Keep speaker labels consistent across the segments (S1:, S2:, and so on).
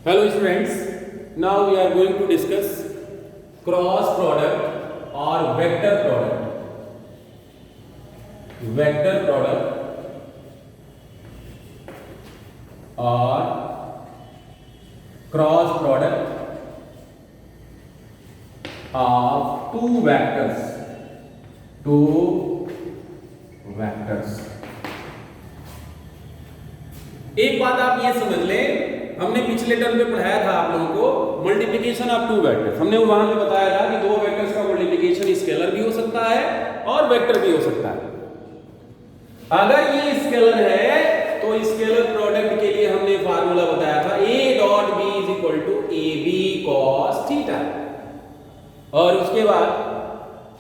S1: Hello students, now we are going to discuss cross product or vector product. Vector product or cross product of two vectors. एक बात आप ये समझ लें, हमने पिछले टर्म में पढ़ाया था आप लोगों को मल्टीप्लिकेशन ऑफ टू वेक्टर्स। हमने वहां पे बताया था कि दो वेक्टर्स का मल्टीप्लिकेशन स्केलर भी हो सकता है और वेक्टर भी हो सकता है। अगर ये स्केलर है तो स्केलर प्रोडक्ट के लिए हमने फार्मूला बताया था a dot b is equal to A b cos theta, और उसके बाद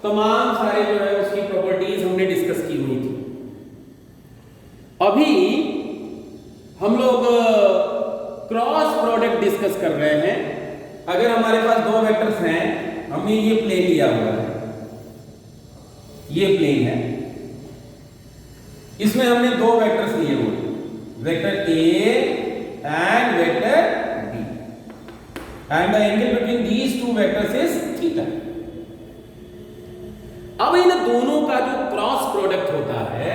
S1: तमाम सारे जो है उसकी प्रॉपर्टीज हमने डिस्कस की हुई थी। अभी हम लोग क्रॉस प्रोडक्ट डिस्कस कर रहे हैं। अगर हमारे पास दो वेक्टर्स हैं, हमने ये प्लेन लिया हुआ है, ये प्लेन है, इसमें हमने दो वेक्टर्स लिए हुए, vector a and vector b, and the angle between these two vectors is theta. अब इन दोनों का जो क्रॉस प्रोडक्ट होता है,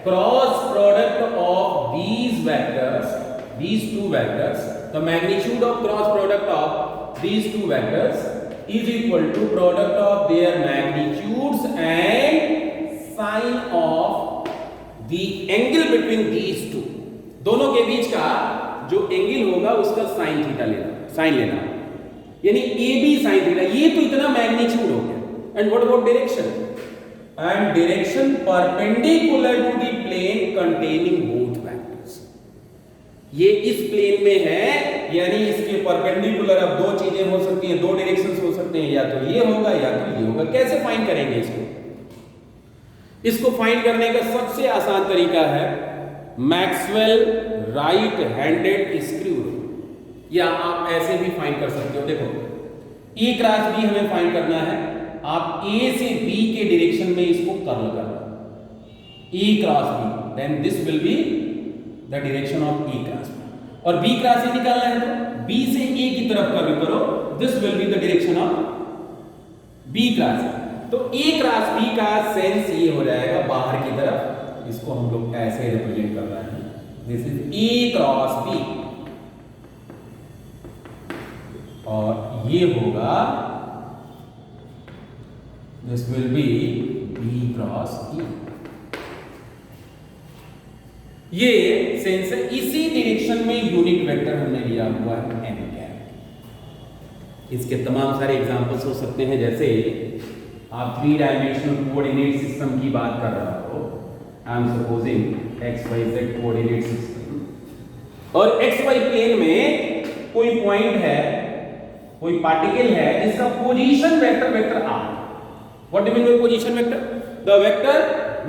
S1: cross product of these vectors, these two vectors, the magnitude of cross product of these two vectors is equal to product of their magnitudes and sine of the angle between these two। दोनों के बीच का जो angle होगा उसका sine theta लेना, sign लेना, यानी A B sine theta. ये तो इतना मैग्नीट्यूड हो गया। And what about direction? And direction perpendicular to the plane containing both vectors. ये इस प्लेन में है, यानी इसके परपेंडिकुलर अब दो चीजें हो सकती हैं, दो डायरेक्शंस हो सकते हैं, या तो ये होगा या तो ये होगा। कैसे फाइंड करेंगे इसको? इसको फाइंड करने का सबसे आसान तरीका है Maxwell right handed screw rule, या आप ऐसे भी फाइंड कर सकते हो। देखो ए क्रॉस बी हमें फाइंड करना है, आप ए से बी के डायरेक्शन में इसको कर्ल करना, a cross b, then this will be the direction of a cross b, और बी क्रॉस ए निकालना है तो बी से ए की तरफ कर्ल करो, this will be the direction of b cross a. तो ए क्रॉस बी का सेंस ये हो जाएगा बाहर की तरफ, इसको हम लोग ऐसे रिप्रेजेंट कर रहे हैं, this is a cross b, और ये होगा this will be b cross e। ये सेंस है। इसी डायरेक्शन में यूनिट वेक्टर हमने लिया हुआ है n कैप। इसके तमाम सारे एग्जांपल्स हो सकते हैं, जैसे आप 3 डायमेंशनल कोऑर्डिनेट सिस्टम की बात कर रहे हो, I am supposing x y z coordinate system, और एक्स वाई प्लेन में कोई पॉइंट है, कोई पार्टिकल है जिसका position vector vector r। What do you mean by position vector? The vector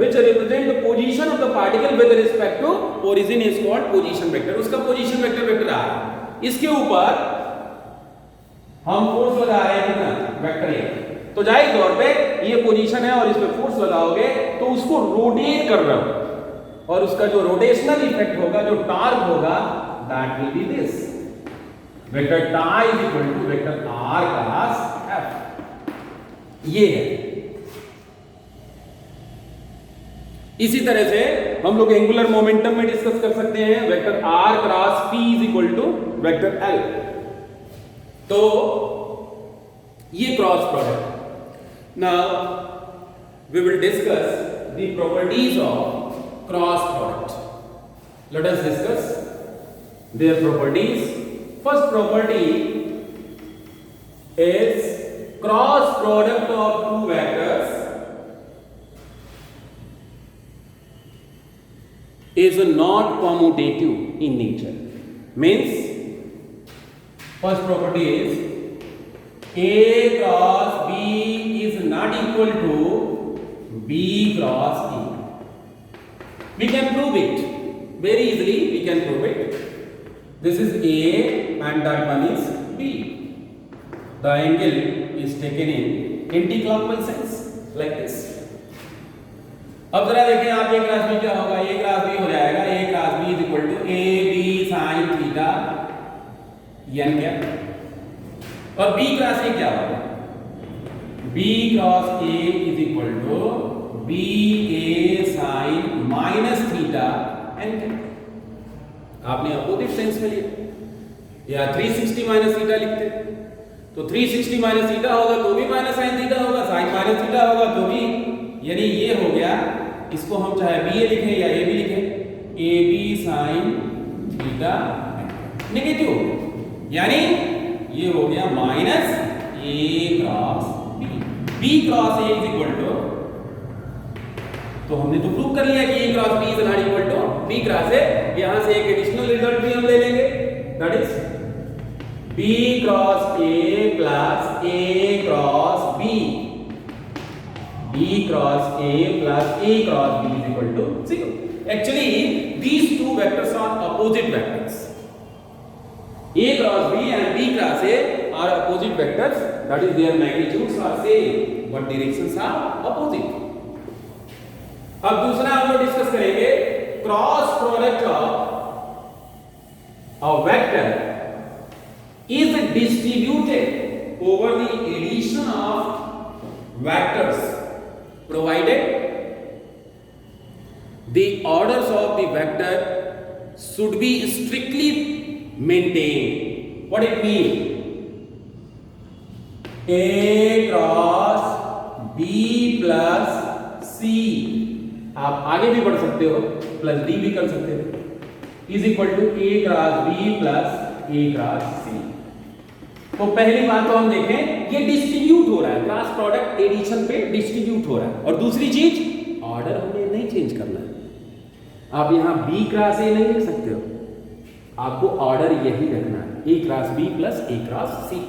S1: which represent the position of the particle with respect to origin is called position vector। उसका position vector vector आ रहा है, इसके ऊपर हम force लगा रहे हैं कितना, वेक्टर ए, तो जाहिर तौर पे ये पोजीशन है और इस पे फोर्स लगाओगे तो उसको रोटेट कर रहा हो, और उसका जो रोटेशनल इफेक्ट होगा, जो टॉर्क होगा, that will be this vector tau is equal to vector r cos f। ये है। इसी तरह से हम लोग एंगुलर मोमेंटम में डिस्कस कर सकते हैं, vector r cross p is equal to vector l। तो ये cross product. Now we will discuss the properties of cross product. Let us discuss their properties. First property is cross product of two vectors is not commutative in nature। Means first property is a cross b is not equal to b cross e। We can prove it very easily, we can prove it। This is a and that one is b। The angle is taken in anti-clockwise sense like this। अब जरा देखें आप, ए cross B क्या होगा? ए cross b हो जाएगा a cross b is equal to A B sine theta. n क्या, और b क्रॉस a क्या होगा, b cross a is equal to b a sine minus theta n क्या, आपने अपोजिट सेंस में लिया, या 360 माइनस थीटा लिखते, तो 360 माइनस थीटा होगा तो भी माइनस साइन थीटा होगा, साइन माइनस थीटा होगा तो भी, यानी ये हो गया, इसको हम चाहे बी ए लिखें या ए बी लिखें, a B sine theta negative, यानी ये हो गया minus a cross b, b cross a is equal to, तो हमने तो प्रूव कर लिया कि a cross b is not equal to b cross a, यहां से एक एडिशनल रिजल्ट भी हम ले लेंगे, that is B cross A plus A cross B. B cross A plus A cross B is equal to 0. Actually, these two vectors are opposite vectors. A cross B and B cross A are opposite vectors. That is, their magnitudes are same, but directions are opposite. अब दूसरा हम लोग discuss करेंगे cross product of vector is distributed over the addition of vectors provided the orders of the vector should be strictly maintained. What it means? A cross B plus C, आप आगे भी बढ़ सकते हो, प्लस डी भी कर सकते हो, is equal to a cross b plus a cross c. तो पहली बात तो हम देखें, ये डिस्ट्रीब्यूट हो रहा है, क्रॉस प्रोडक्ट एडिशन पे डिस्ट्रीब्यूट हो रहा है, और दूसरी चीज ऑर्डर हमें नहीं चेंज करना है। आप यहां बी क्रॉस ए नहीं लिख सकते हो, आपको ऑर्डर यही रखना है, a cross b plus a cross c.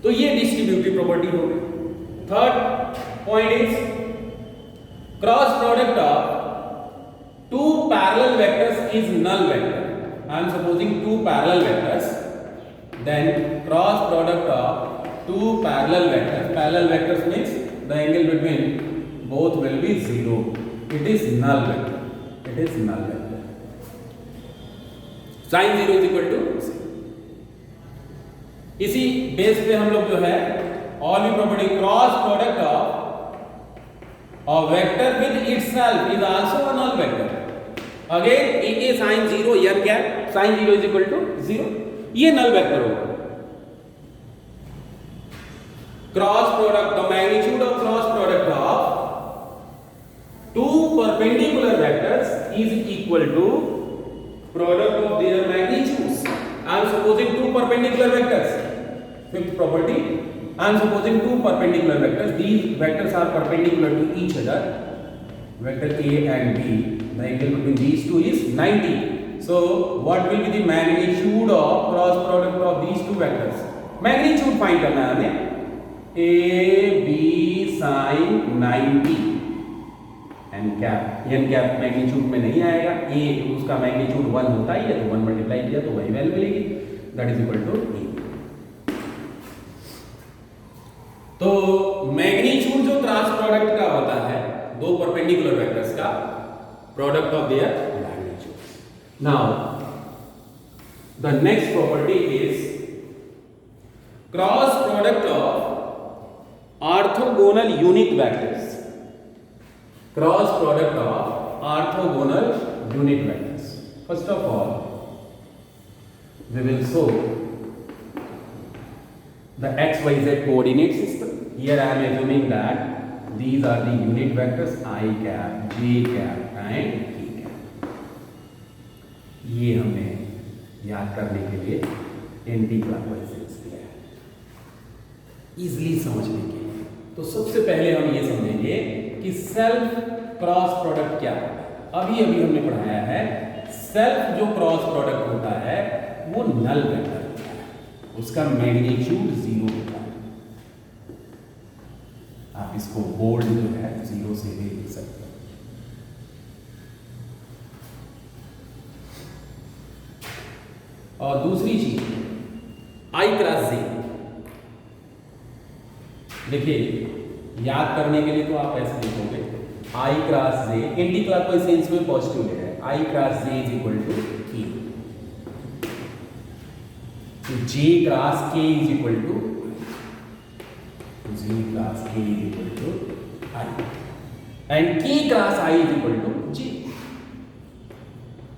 S1: तो ये डिस्ट्रीब्यूटिव प्रॉपर्टी हो गई। Third point is cross product of two parallel vectors is null vector. I am supposing two parallel vectors, then cross product of two parallel vectors means the angle between both will be 0. It is null vector, sin 0 is equal to 0. इसी base पे हम लोग जो है और भी property, cross product of vector with itself is also a null vector. Again a sin 0 n क्या, sin 0 is equal to 0, ये नल वेक्टर होगा। Cross product, the magnitude of cross product of two perpendicular vectors is equal to product of their magnitudes. I am supposing two perpendicular vectors. Fifth property, I am supposing two perpendicular vectors, these vectors are perpendicular to each other, vector a and b, the angle between these two is 90. So what will be the magnitude of cross product of these two vectors? Magnitude find करना है हमें, a b sin 90 n cap, n cap magnitude में नहीं आएगा, a उसका magnitude 1 होता ही है, तो 1 मल्टीप्लाई किया तो वही वैल्यू मिलेगी, that is equal to a। तो मैग्नीट्यूड जो क्रॉस प्रोडक्ट का होता है दो परपेंडिकुलर वेक्टर्स का, product of their magnitude. Now, the next property is cross product of orthogonal unit vectors. Cross product of orthogonal unit vectors. First of all, we will show the x, y, z coordinate system. Here I am assuming that these are the unit vectors I cap, j cap and ये हमने याद करने के लिए anti clockwise sense दिया है easily समझने के लिए। तो सबसे पहले हम ये समझेंगे कि सेल्फ क्रॉस प्रोडक्ट क्या है। अभी हमने पढ़ाया है सेल्फ जो क्रॉस प्रोडक्ट होता है वो नल वेक्टर होता है, उसका मैग्नीट्यूड 0 होता है। आप इसको बोल्ड जो है 0 से भी लिख सकते हैं। और दूसरी चीज I क्रॉस Z, देखिए याद करने के लिए तो आप ऐसे लिखोगे I cross Z, anti clockwise sense में पॉजिटिव ले रहा है, I cross Z is equal to E। J cross K is equal to J cross K is equal to I and K cross I is equal to J।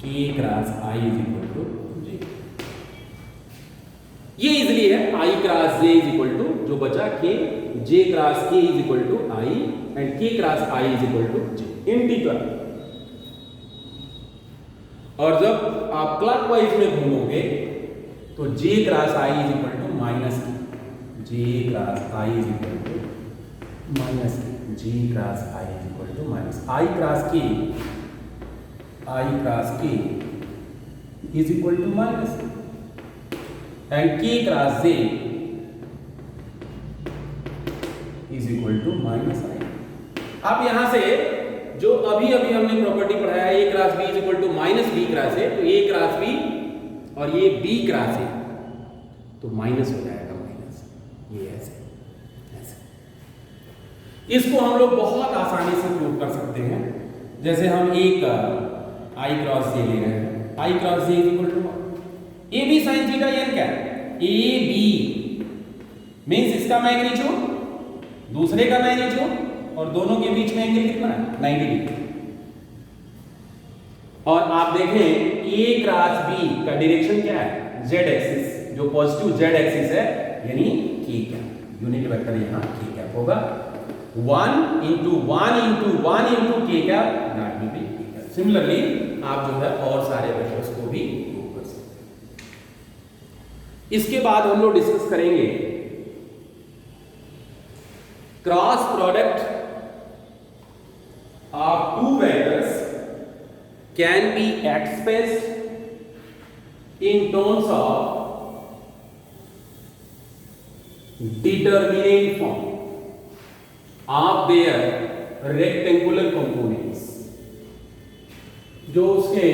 S1: K cross I is equal to J। ये easily है I cross J is equal to जो बचा K, J cross K is equal to I and K cross I is equal to J integral. और जब आप clockwise में घूमोगे तो J cross I is equal to minus K, J cross I is equal to minus K, J cross I is equal to minus I cross K is equal to minus and K cross J is equal to minus I। आप यहां से जो अभी हमने property पढ़ाया A cross B is equal to minus B cross A, तो A cross B और ये B क्रॉस A तो माइनस हो जाएगा, माइनस ये ऐसे। इसको हम लोग बहुत आसानी से प्रूव कर सकते हैं। जैसे हम एक I क्रॉस J ले रहे हैं, I cross J is equal to A B sine theta, ये क्या है ए बी मीन्स इसका मैग्नीट्यूड दूसरे का मैग्नीट्यूड और दोनों के बीच में एंगल कितना है 90 डिग्री। और आप देखें A क्रॉस B का डायरेक्शन क्या है Z एक्सिस, जो पॉजिटिव Z एक्सिस है यानी K कैप, यूनिट वेक्टर यहाँ K कैप होगा 1 into 1 into 1 into K cap that will B K cap. Similarly आप जो है और सारे वेक्टर्स को भी प्रूव कर सकते हैं। इसके बाद हम लोग डिस्कस करेंगे cross product of two vectors can be expressed in terms of determinant form of their rectangular components। जो उसके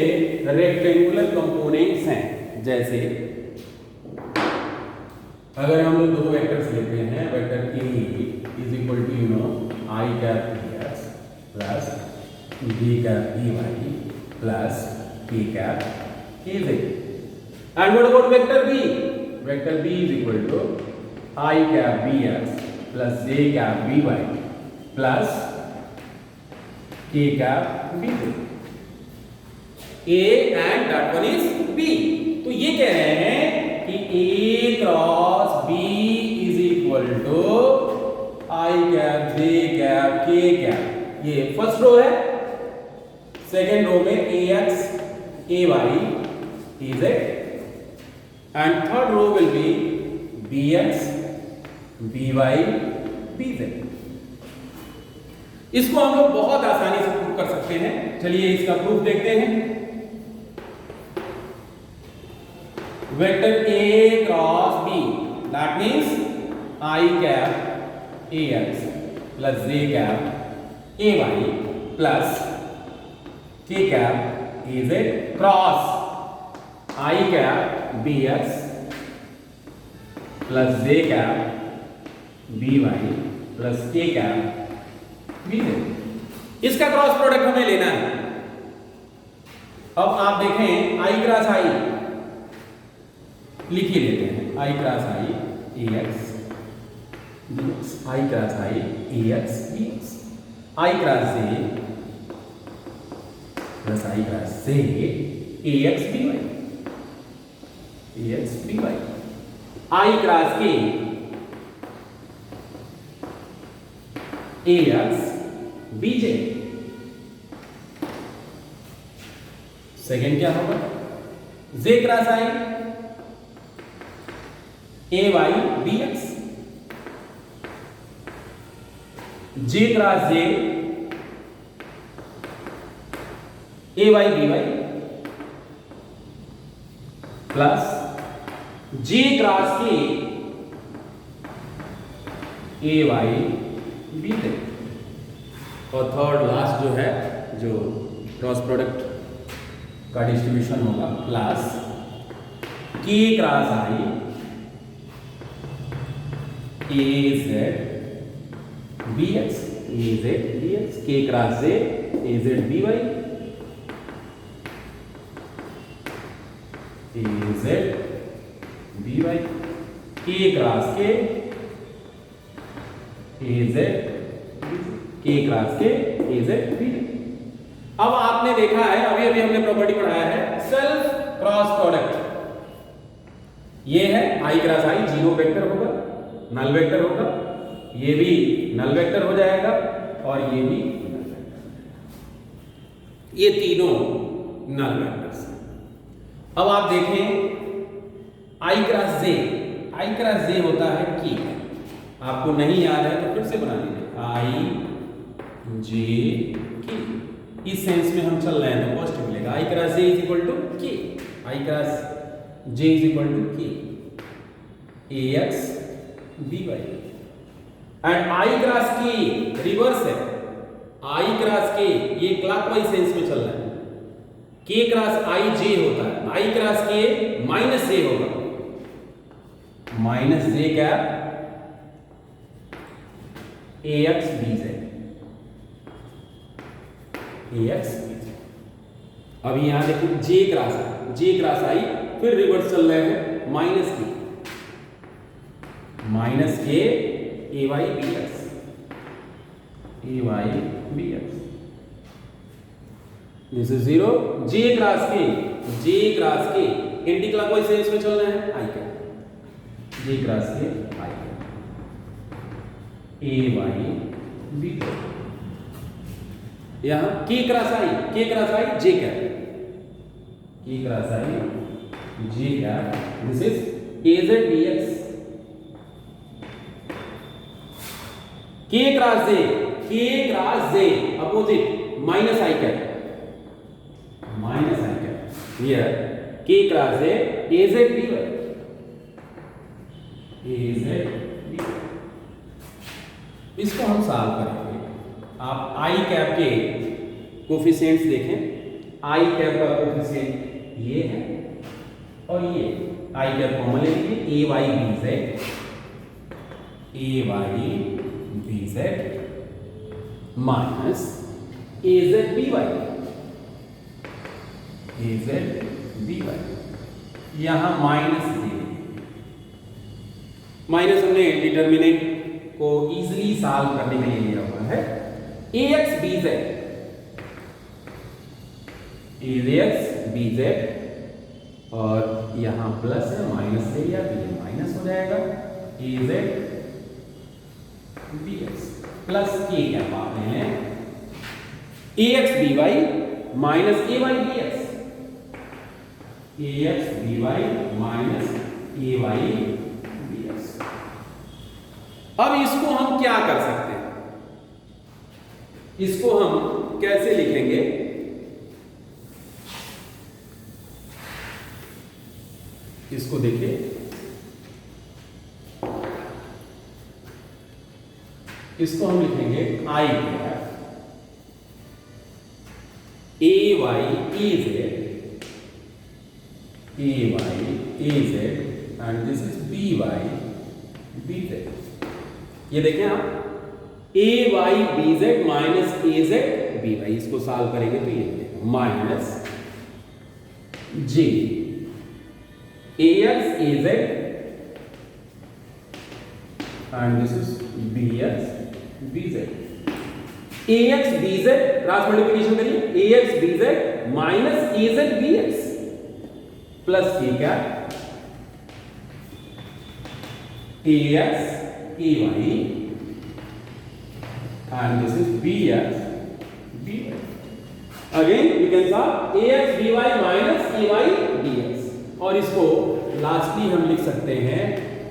S1: rectangular components हैं, जैसे अगर हम लोग दो वेक्टर्स लेते हैं, vector A is equal to I cap plus B cap EY plus K cap KZ। And what about vector B? Vector B is equal to I cap BX plus J cap BY plus K cap BZ। A and that one is B। तो ये कह रहे हैं कि A cross B is equal to I cap J cap K cap। ये first row है, second row में AX AY EZ and third row will be BX BY BZ। इसको हम लोग बहुत आसानी से प्रूव कर सकते हैं। चलिए इसका प्रूफ देखते हैं। Vector A cross B that means I cap AX plus J cap AY plus K cap AZ cross I cap BX plus J cap BY plus K cap BZ। इसका cross product हमें लेना है। अब आप देखें I cross I लिख ही लेते हैं, I cross I AX BX, I cross I AX BX, I cross J plus I cross J AX BY AX BY, I cross K AX BJ। Second क्या होगा J cross I AY BX, J cross J AY BY plus J cross K AY BZ। और third last जो है, जो cross product का distribution होगा plus K cross I AZ BX AZ BX, K cross J AZ BY AZ B Y, K cross K A Z, के cross K A Z B. अब आपने देखा है, अभी अभी हमने प्रॉपर्टी पढ़ाया है सेल्फ क्रॉस प्रोडक्ट। ये है i cross I, zero vector होगा, नल वेक्टर होगा, ये भी नल वेक्टर हो जाएगा और ये भी नल वेक्टर, ये तीनों नल वेक्टर्स। अब आप देखें आई क्रॉस जे, आई क्रॉस जे होता है की, आपको नहीं याद है तो फिर से बना लीजिए, आई जे की। इस सेंस में हम चल रहे हैं तो पॉजिटिव मिलेगा, i cross j is equal to k, i cross j is equal to k a x b y. And i cross k reverse है, आई क्रॉस के ये क्लॉकवाइज सेंस में चल रहा है, के क्रॉस आई जे होता है, आई क्रॉस के माइनस जे होगा, माइनस जे कैप ए एक्स बी जेड, ए एक्स बी जेड। अभी यहां देखो जे क्रॉस है, जे क्रॉस आई, फिर रिवर्स चल रहे हैं minus k, minus k a y b x, a y b x, this is zero, j cross k, j cross k anti clockwise sense में चल रहे हैं आई के, जे क्रॉस के आई के ए वाई बी, यहां के cross I, K cross I J cap, K cross I J cap, this is A Z B X, K cross J, K cross J opposite minus I cap, minus I cap, here K cross J A Z B Y, A Z B Y. इसको हम solve करेंगे। आप आई cap के coefficients देखें, आई cap का coefficient ये है और ये, आई कैप कॉमन ले लीजिए, ए y b Z, a y b z minus a Z B Y, A Z B Y, यहां माइनस जे, माइनस हमने डिटर्मिनेंट को इजीली सॉल्व करने के लिए लिया हुआ है, ए एक्स बी जेड, ए एक्स बी जेड और यहां प्लस है, माइनस से लिया तो ये माइनस हो जाएगा, ए जेड बी एक्स प्लस के क्या पाते हैं ए x b y minus a y b x, A x b y minus a y b x. अब इसको हम क्या कर सकते हैं, इसको हम कैसे लिखेंगे, इसको देखिए, इसको हम लिखेंगे i cap a y A z, a y A z and this is b y b z. ये देखें आप, a y b z minus a Z B Y, इसको सॉल्व करेंगे तो ये मिलेगा minus j a x a z and this is b x B Z, A x B z cross multiplication करिए, a x B z minus a Z B x plus के क्या a x a y and this is b x b y. Again we can solve a x b y minus a y d x, और इसको lastly हम लिख सकते हैं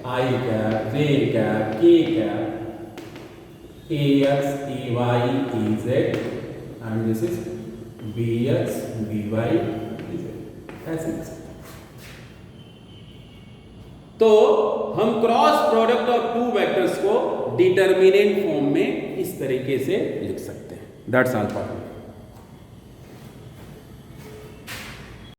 S1: i cap j cap k cap A x a y A z and this is b x b y b z, ऐसे लिख सकते हैं। तो हम cross product of two vectors को डिटर्मिनेंट फॉर्म में इस तरीके से लिख सकते हैं। That's all for